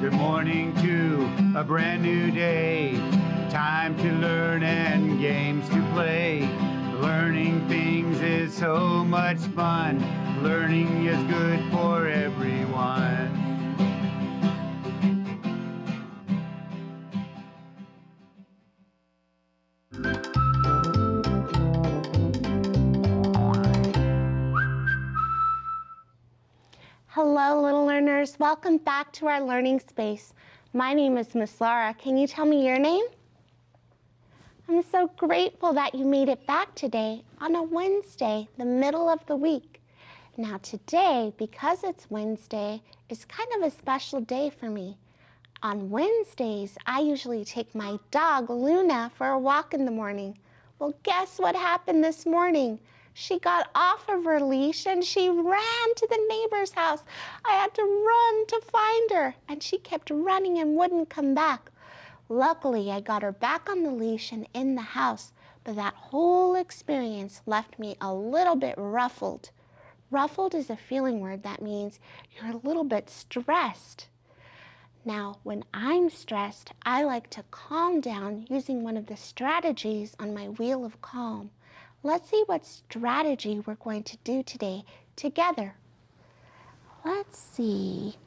Good morning to a brand new day. Time to learn and games to play. Learning things is so much fun. Learning is good for everyone. Hello, little learners. Welcome back to our learning space. My name is Miss Laura. Can you tell me your name? I'm so grateful that you made it back today on a Wednesday, the middle of the week. Now today, because it's Wednesday, is kind of a special day for me. On Wednesdays, I usually take my dog, Luna, for a walk in the morning. Well, guess what happened this morning? She got off of her leash and she ran to the neighbor's house. I had to run to find her, and she kept running and wouldn't come back. Luckily, I got her back on the leash and in the house, but that whole experience left me a little bit ruffled. Ruffled is a feeling word that means you're a little bit stressed. Now, when I'm stressed, I like to calm down using one of the strategies on my wheel of calm. Let's see what strategy we're going to do today together. Let's see.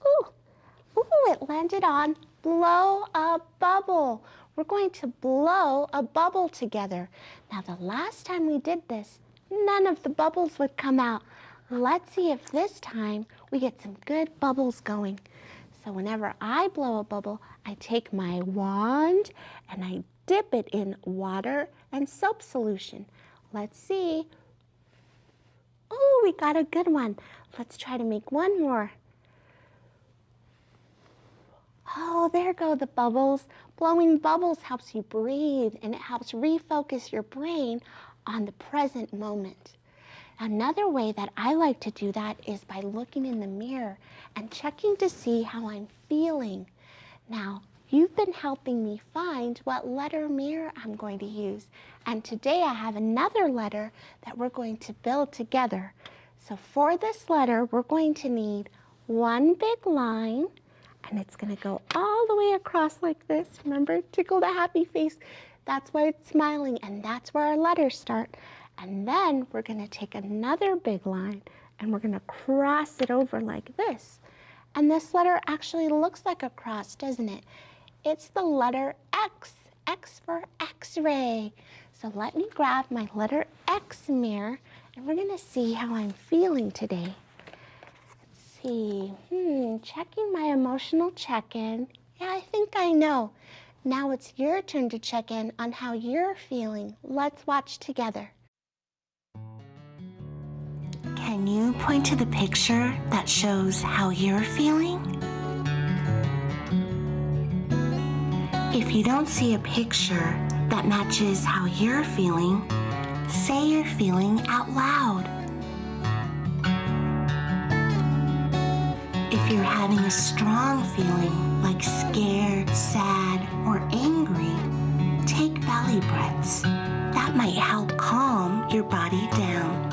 Ooh, it landed on blow a bubble. We're going to blow a bubble together. Now, the last time we did this, none of the bubbles would come out. Let's see if this time we get some good bubbles going. So whenever I blow a bubble, I take my wand and I dip it in water and soap solution. Let's see. Oh, we got a good one. Let's try to make one more. Oh, there go the bubbles. Blowing bubbles helps you breathe, and it helps refocus your brain on the present moment. Another way that I like to do that is by looking in the mirror and checking to see how I'm feeling. Now, you've been helping me find what letter mirror I'm going to use. And today I have another letter that we're going to build together. So for this letter, we're going to need one big line, and it's going to go all the way across like this. Remember, tickle the happy face. That's why it's smiling, and that's where our letters start. And then we're going to take another big line, and we're going to cross it over like this. And this letter actually looks like a cross, doesn't it? It's the letter X, X for X-ray. So let me grab my letter X mirror, and we're going to see how I'm feeling today. Let's see, checking my emotional check-in. Yeah, I think I know. Now it's your turn to check in on how you're feeling. Let's watch together. Can you point to the picture that shows how you're feeling? If you don't see a picture that matches how you're feeling, say you're feeling out loud. If you're having a strong feeling like scared, sad, or angry, take belly breaths. That might help calm your body down.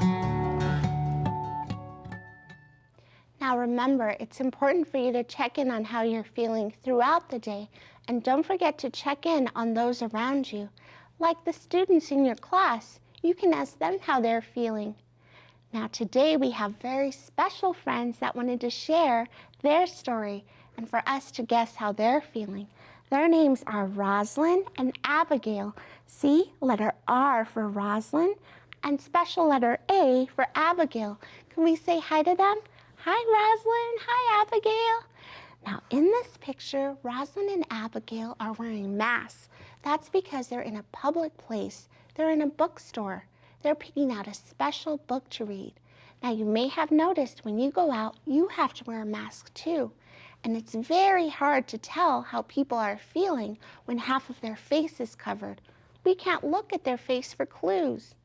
Now remember, it's important for you to check in on how you're feeling throughout the day, and don't forget to check in on those around you. Like the students in your class, you can ask them how they're feeling. Now today we have very special friends that wanted to share their story and for us to guess how they're feeling. Their names are Roslyn and Abigail. See, letter R for Roslyn and special letter A for Abigail. Can we say hi to them? Hi, Roslyn. Hi, Abigail. Now, in this picture, Roslyn and Abigail are wearing masks. That's because they're in a public place. They're in a bookstore. They're picking out a special book to read. Now, you may have noticed when you go out, you have to wear a mask too. And it's very hard to tell how people are feeling when half of their face is covered. We can't look at their face for clues.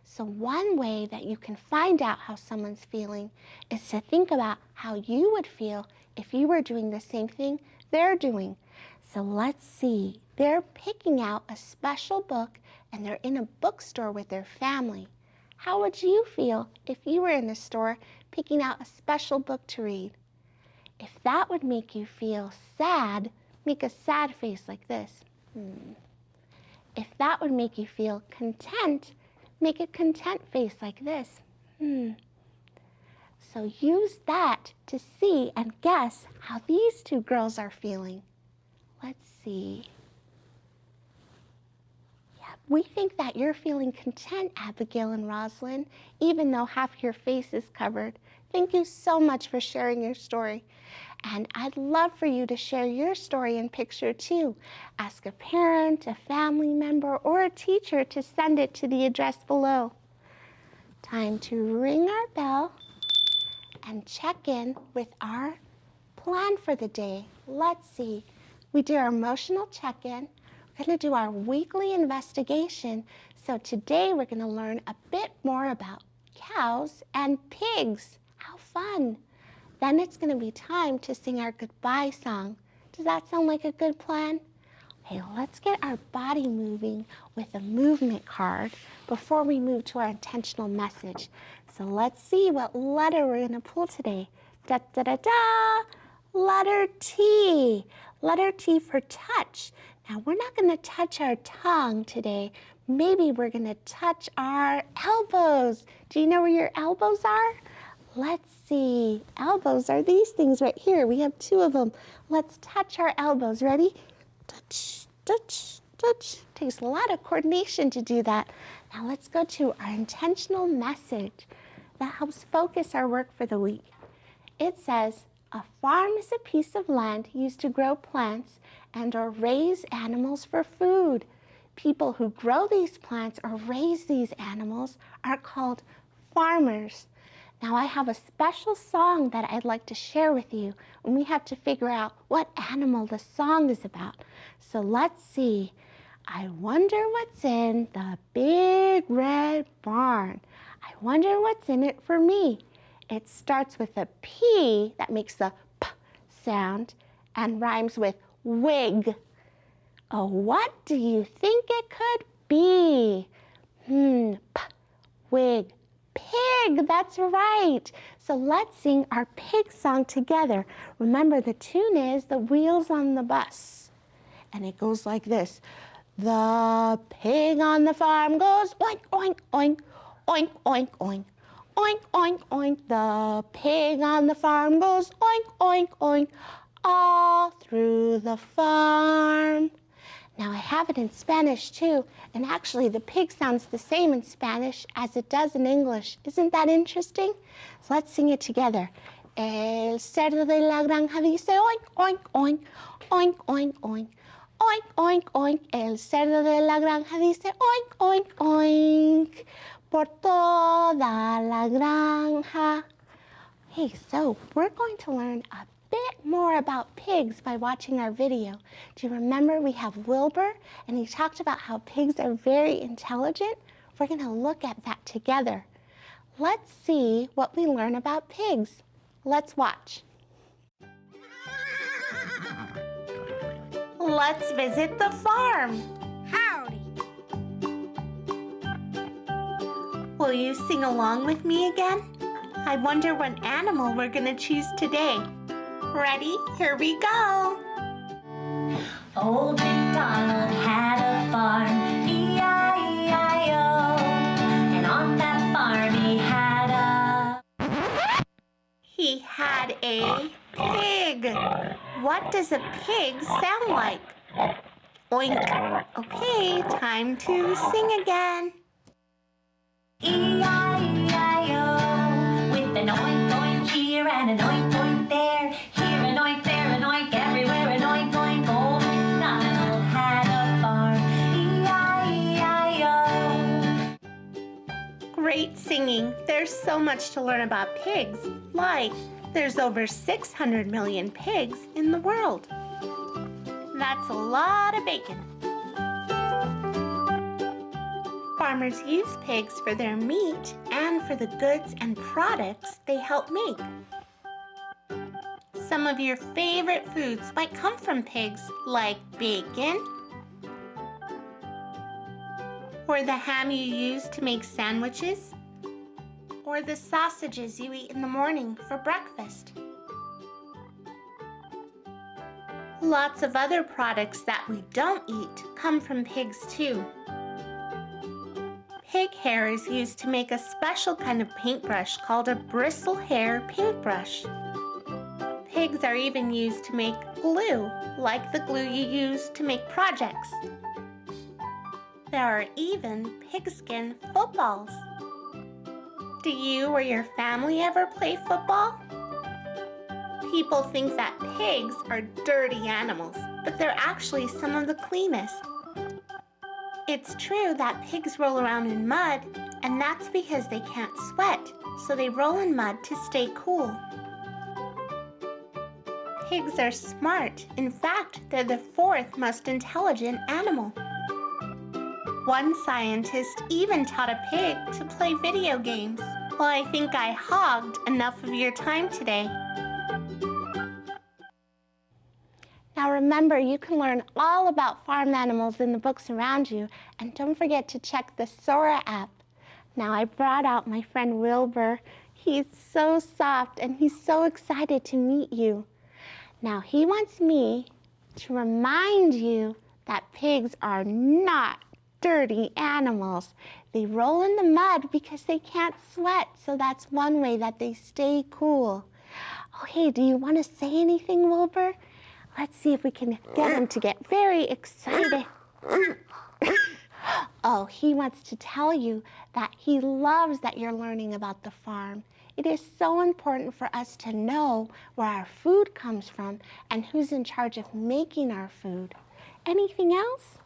So one way that you can find out how someone's feeling is to think about how you would feel if you were doing the same thing they're doing. So let's see. They're picking out a special book and they're in a bookstore with their family. How would you feel if you were in the store picking out a special book to read? If that would make you feel sad, make a sad face like this. If that would make you feel content, make a content face like this. So use that to see and guess how these two girls are feeling. Let's see. Yeah, we think that you're feeling content, Abigail and Rosalind, even though half your face is covered. Thank you so much for sharing your story. And I'd love for you to share your story and picture too. Ask a parent, a family member, or a teacher to send it to the address below. Time to ring our bell and check in with our plan for the day. Let's see. We do our emotional check-in. We're going to do our weekly investigation. So today we're going to learn a bit more about cows and pigs. How fun! Then it's going to be time to sing our goodbye song. Does that sound like a good plan? Okay, let's get our body moving with a movement card before we move to our intentional message. So let's see what letter we're going to pull today. Da da da da! Letter T. Letter T for touch. Now we're not going to touch our tongue today. Maybe we're going to touch our elbows. Do you know where your elbows are? Let's see. Elbows are these things right here. We have two of them. Let's touch our elbows. Ready? Touch, touch, touch. Takes a lot of coordination to do that. Now let's go to our intentional message that helps focus our work for the week. It says, a farm is a piece of land used to grow plants and or raise animals for food. People who grow these plants or raise these animals are called farmers. Now I have a special song that I'd like to share with you, and we have to figure out what animal the song is about. So let's see. I wonder what's in the big red barn. I wonder what's in it for me. It starts with a P that makes the P sound and rhymes with wig. Oh, what do you think it could be? P, wig. Pig, that's right. So let's sing our pig song together. Remember, the tune is The Wheels on the Bus. And it goes like this. The pig on the farm goes oink, oink, oink, oink, oink, oink, oink, oink, oink. The pig on the farm goes oink, oink, oink, all through the farm. Now I have it in Spanish too, and actually the pig sounds the same in Spanish as it does in English. Isn't that interesting? So let's sing it together. El cerdo de la granja dice oink, oink, oink, oink, oink, oink, oink, oink, oink. El cerdo de la granja dice oink, oink, oink, por toda la granja. Okay, so we're going to learn a bit more about pigs by watching our video. Do you remember we have Wilbur, and he talked about how pigs are very intelligent? We're going to look at that together. Let's see what we learn about pigs. Let's watch. Let's visit the farm. Howdy. Will you sing along with me again? I wonder what animal we're going to choose today. Ready? Here we go. Old MacDonald had a farm, E-I-E-I-O. And on that farm He had a pig. What does a pig sound like? Oink. Okay, time to sing again. E-I-E-I-O. With an oink oink here and an oink oink there. Here an oink, there an oink, everywhere an oink oink. Old MacDonald had a farm, E-I-E-I-O. Great singing. There's so much to learn about pigs. Like, there's over 600 million pigs in the world. That's a lot of bacon. Farmers use pigs for their meat and for the goods and products they help make. Some of your favorite foods might come from pigs, like bacon, or the ham you use to make sandwiches, or the sausages you eat in the morning for breakfast. Lots of other products that we don't eat come from pigs too. Pig hair is used to make a special kind of paintbrush called a bristle hair paintbrush. Pigs are even used to make glue, like the glue you use to make projects. There are even pigskin footballs. Do you or your family ever play football? People think that pigs are dirty animals, but they're actually some of the cleanest. It's true that pigs roll around in mud, and that's because they can't sweat, so they roll in mud to stay cool. Pigs are smart. In fact, they're the fourth most intelligent animal. One scientist even taught a pig to play video games. Well, I think I hogged enough of your time today. Now remember, you can learn all about farm animals in the books around you, and don't forget to check the Sora app. Now I brought out my friend Wilbur. He's so soft and he's so excited to meet you. Now he wants me to remind you that pigs are not dirty animals. They roll in the mud because they can't sweat, so that's one way that they stay cool. Oh, hey, do you want to say anything, Wilbur? Let's see if we can get him to get very excited. Oh, he wants to tell you that he loves that you're learning about the farm. It is so important for us to know where our food comes from and who's in charge of making our food. Anything else?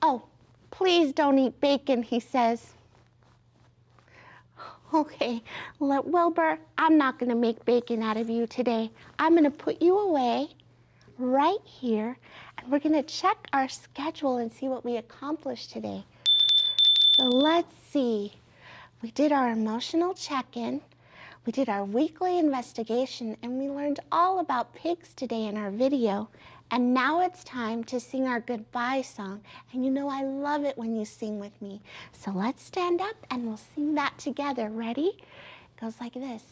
Oh, please don't eat bacon, he says. Okay, Wilbur, I'm not going to make bacon out of you today. I'm going to put you away right here, and we're going to check our schedule and see what we accomplished today. So let's see. We did our emotional check-in, we did our weekly investigation, and we learned all about pigs today in our video. And now it's time to sing our goodbye song. And you know I love it when you sing with me. So let's stand up and we'll sing that together. Ready? It goes like this.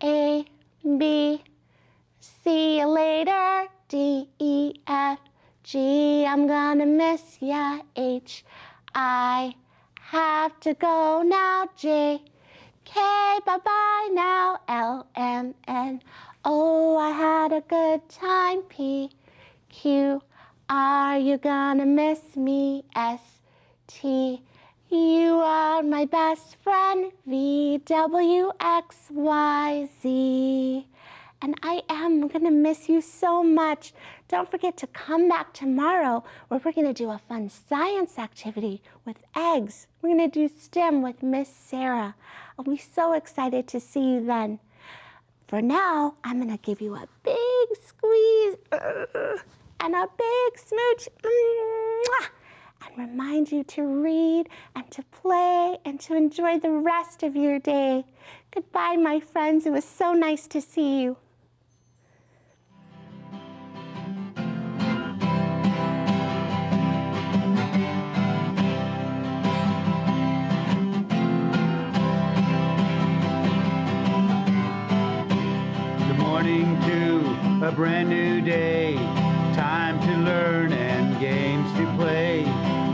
A, B, see you later. D, E, F, G, I'm gonna miss ya. H, I have to go now. J, K, bye-bye now. L, M, N, O, I had a good time. P, Q, are you gonna miss me? S, T, you are my best friend. V, W, X, Y, Z. And I am gonna miss you so much. Don't forget to come back tomorrow where we're gonna do a fun science activity with eggs. We're gonna do STEM with Miss Sarah. I'll be so excited to see you then. For now, I'm gonna give you a big squeeze and a big smooch and remind you to read and to play and to enjoy the rest of your day. Goodbye, my friends. It was so nice to see you. To a brand new day, time to learn and games to play.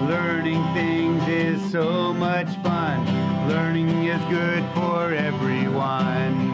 Learning things is so much fun. Learning is good for everyone.